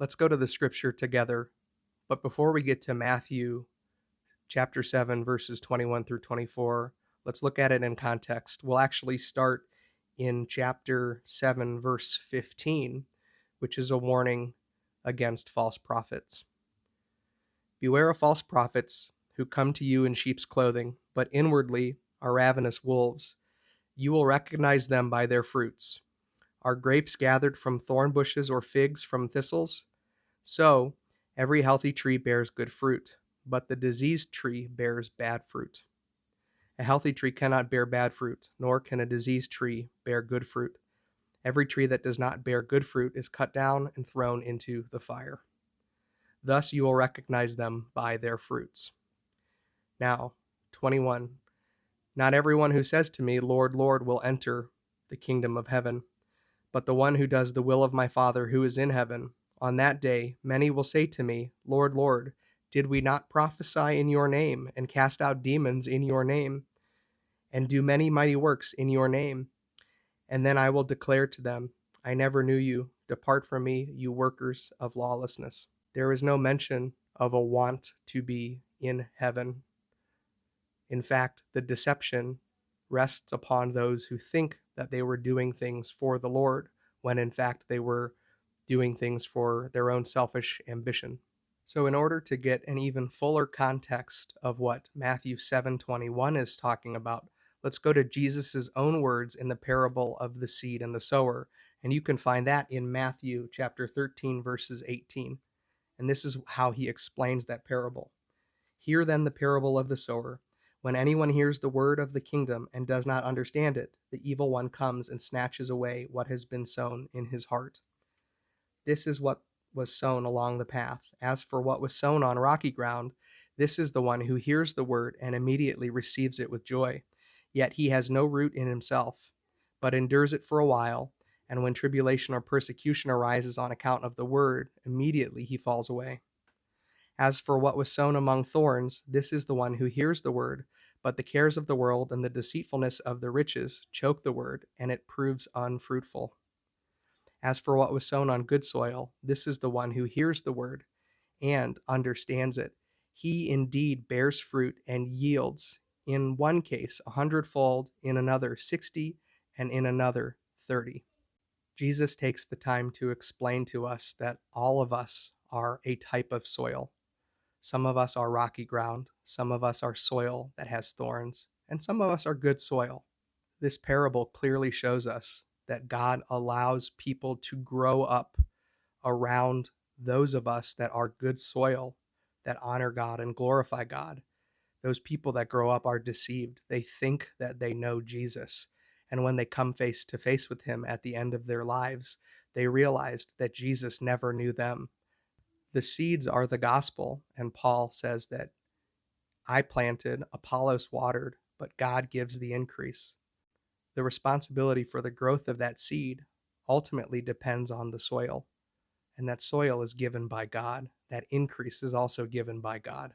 Let's go to the scripture together. But before we get to Matthew chapter 7, verses 21 through 24, let's look at it in context. We'll actually start in chapter 7, verse 15, which is a warning against false prophets. Beware of false prophets who come to you in sheep's clothing, but inwardly are ravenous wolves. You will recognize them by their fruits. Are grapes gathered from thorn bushes or figs from thistles? So, every healthy tree bears good fruit, but the diseased tree bears bad fruit. A healthy tree cannot bear bad fruit, nor can a diseased tree bear good fruit. Every tree that does not bear good fruit is cut down and thrown into the fire. Thus you will recognize them by their fruits. Now, 21. Not everyone who says to me, Lord, Lord, will enter the kingdom of heaven, but the one who does the will of my Father who is in heaven. On that day, many will say to me, Lord, Lord, did we not prophesy in your name and cast out demons in your name and do many mighty works in your name? And then I will declare to them, I never knew you. Depart from me, you workers of lawlessness. There is no mention of a want to be in heaven. In fact, the deception rests upon those who think that they were doing things for the Lord, when in fact they were doing things for their own selfish ambition. So in order to get an even fuller context of what Matthew 7:21 is talking about, let's go to Jesus' own words in the parable of the seed and the sower. And you can find that in Matthew chapter 13, verses 18. And this is how he explains that parable. Hear then the parable of the sower. When anyone hears the word of the kingdom and does not understand it, the evil one comes and snatches away what has been sown in his heart. This is what was sown along the path. As for what was sown on rocky ground, this is the one who hears the word and immediately receives it with joy. Yet he has no root in himself, but endures it for a while, and when tribulation or persecution arises on account of the word, immediately he falls away. As for what was sown among thorns, this is the one who hears the word, but the cares of the world and the deceitfulness of the riches choke the word, and it proves unfruitful. As for what was sown on good soil, this is the one who hears the word and understands it. He indeed bears fruit and yields, in one case 100-fold, in another 60, and in another 30. Jesus takes the time to explain to us that all of us are a type of soil. Some of us are rocky ground, some of us are soil that has thorns, and some of us are good soil. This parable clearly shows us that God allows people to grow up around those of us that are good soil, that honor God and glorify God. Those people that grow up are deceived. They think that they know Jesus. And when they come face to face with him at the end of their lives, they realized that Jesus never knew them. The seeds are the gospel, and Paul says that I planted, Apollos watered, but God gives the increase. The responsibility for the growth of that seed ultimately depends on the soil, and that soil is given by God. That increase is also given by God.